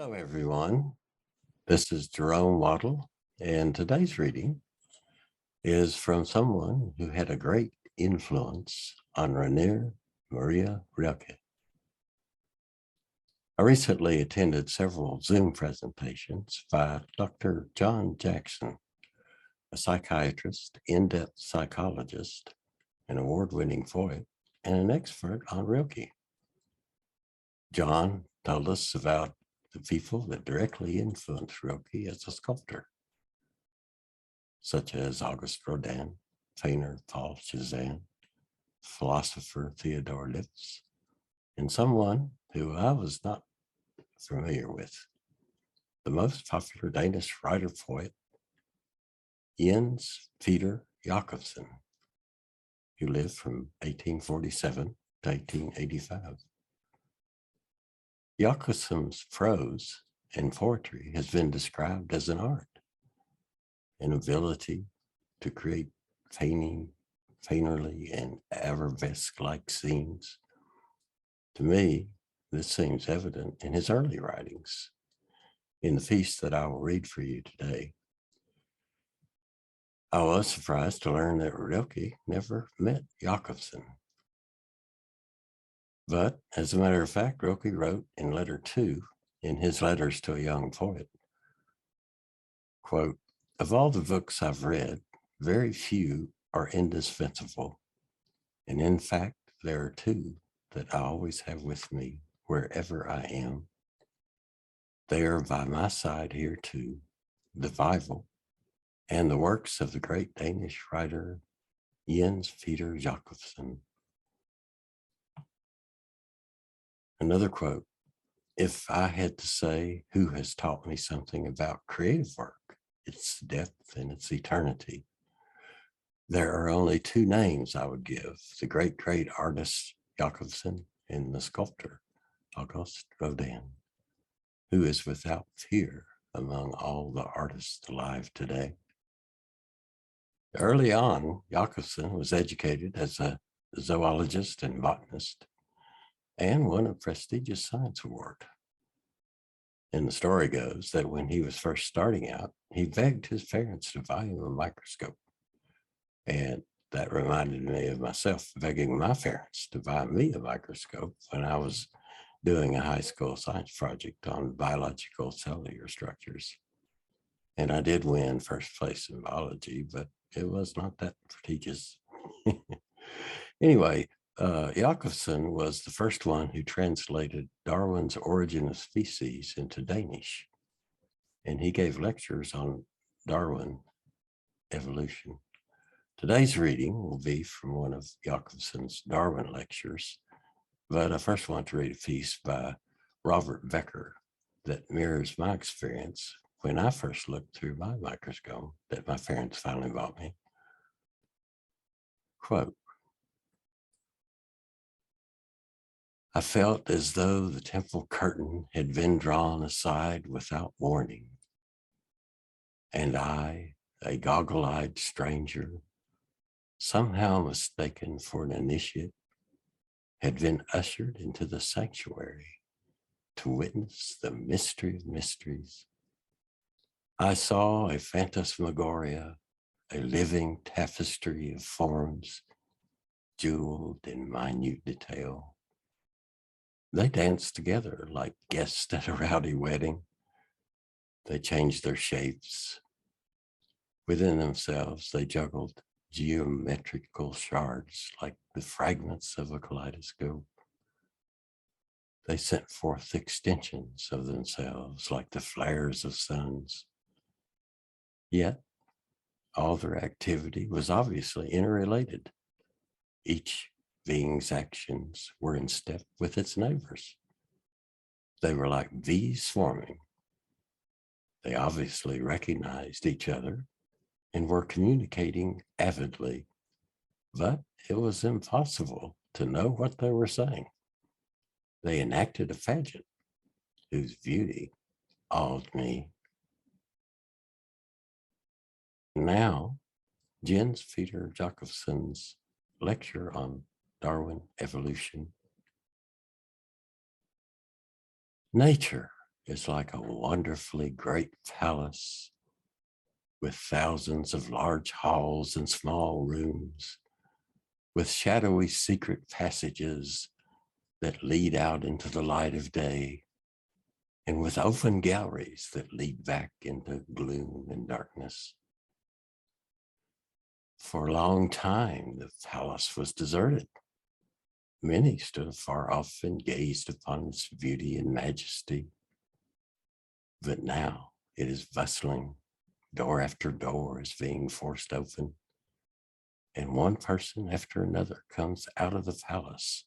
Hello, everyone. This is Jerome Waddle, and today's reading is from someone who had a great influence on Rainer Maria Rilke. I recently attended several Zoom presentations by Dr. John Jackson, a psychiatrist, in-depth psychologist, an award-winning poet, and an expert on Rilke. John told us about the people that directly influenced Rilke as a sculptor, such as Auguste Rodin, painter Paul Cézanne, philosopher Theodore Lipps, and someone who I was not familiar with, the most popular Danish writer-poet, Jens Peter Jacobsen, who lived from 1847 to 1885. Jacobsen's prose and poetry has been described as an art, an ability to create painterly and arabesque-like scenes. To me, this seems evident in his early writings. In the piece that I will read for you today, I was surprised to learn that Rilke never met Jacobsen. But as a matter of fact, Rilke wrote in letter 2 in his letters to a young poet, quote, "Of all the books I've read, very few are indispensable. And in fact, there are two that I always have with me wherever I am. They are by my side here too, the Bible and the works of the great Danish writer Jens Peter Jacobsen." Another quote, "If I had to say who has taught me something about creative work, its depth and its eternity, there are only two names I would give, the great artist Jacobsen and the sculptor Auguste Rodin, who is without peer among all the artists alive today." Early on, Jacobsen was educated as a zoologist and botanist and won a prestigious science award. And the story goes that when he was first starting out, he begged his parents to buy him a microscope. And that reminded me of myself begging my parents to buy me a microscope when I was doing a high school science project on biological cellular structures. And I did win first place in biology, but it was not that prestigious. Anyway, Jacobsen was the first one who translated Darwin's Origin of Species into Danish, and he gave lectures on Darwin evolution. Today's reading will be from one of Jacobsen's Darwin lectures, but I first want to read a piece by Robert Becker that mirrors my experience when I first looked through my microscope that my parents finally bought me. Quote, "I felt as though the temple curtain had been drawn aside without warning, and I, a goggle-eyed stranger, somehow mistaken for an initiate, had been ushered into the sanctuary to witness the mystery of mysteries. I saw a phantasmagoria, a living tapestry of forms, jeweled in minute detail. They danced together like guests at a rowdy wedding. They changed their shapes. Within themselves, they juggled geometrical shards like the fragments of a kaleidoscope. They sent forth extensions of themselves like the flares of suns. Yet, all their activity was obviously interrelated. Each being's actions were in step with its neighbors. They were like bees swarming. They obviously recognized each other and were communicating avidly, but it was impossible to know what they were saying. They enacted a pageant whose beauty awed me." Now, Jens Peter Jacobsen's lecture on Darwin evolution. "Nature is like a wonderfully great palace with thousands of large halls and small rooms, with shadowy secret passages that lead out into the light of day, and with open galleries that lead back into gloom and darkness. For a long time, the palace was deserted. Many stood afar off and gazed upon its beauty and majesty. But now it is bustling. Door after door is being forced open, and one person after another comes out of the palace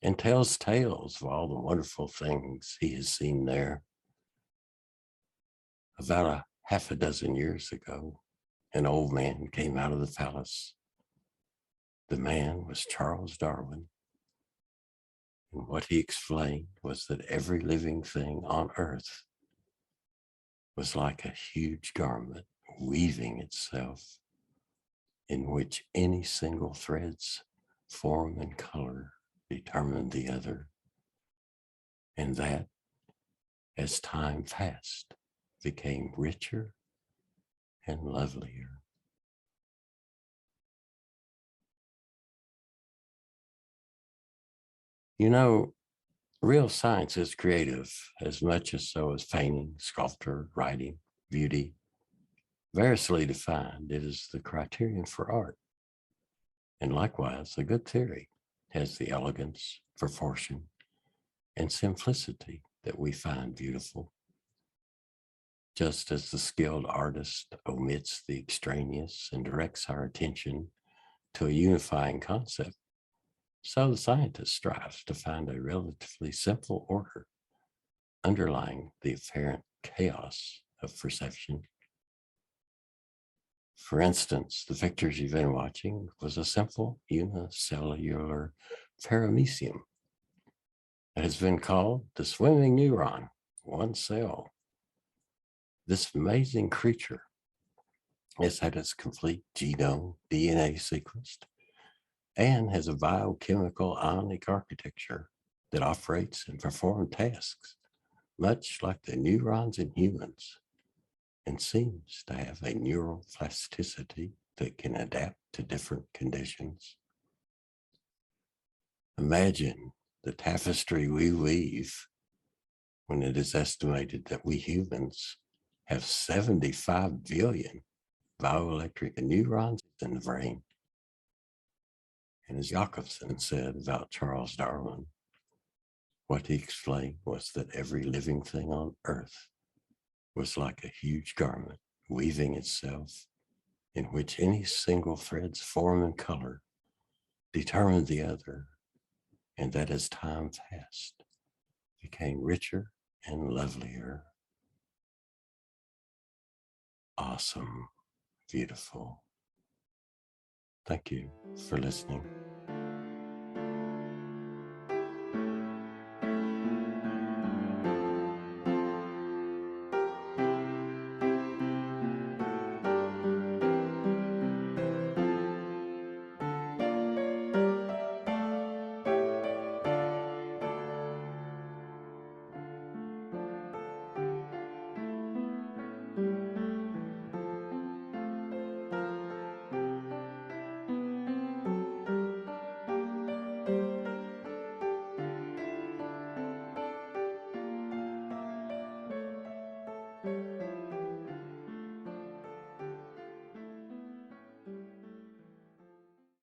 and tells tales of all the wonderful things he has seen there. About a half a dozen years ago, an old man came out of the palace. The man was Charles Darwin, and what he explained was that every living thing on earth was like a huge garment weaving itself, in which any single thread's form and color determined the other, and that, as time passed, became richer and lovelier. You know, real science is creative as much as so is painting, sculpture, writing, beauty. Variously defined, it is the criterion for art. And likewise, a good theory has the elegance, proportion, and simplicity that we find beautiful. Just as the skilled artist omits the extraneous and directs our attention to a unifying concept, so the scientist strives to find a relatively simple order underlying the apparent chaos of perception. For instance, the pictures you've been watching was a simple unicellular paramecium that has been called the swimming neuron, one cell. This amazing creature has had its complete genome DNA sequenced and has a biochemical ionic architecture that operates and performs tasks much like the neurons in humans, and seems to have a neural plasticity that can adapt to different conditions. Imagine the tapestry we weave when it is estimated that we humans have 75 billion bioelectric neurons in the brain. And as Jacobson said about Charles Darwin, what he explained was that every living thing on earth was like a huge garment weaving itself, in which any single thread's form and color determined the other, and that as time passed, became richer and lovelier. Awesome, beautiful. Thank you for listening.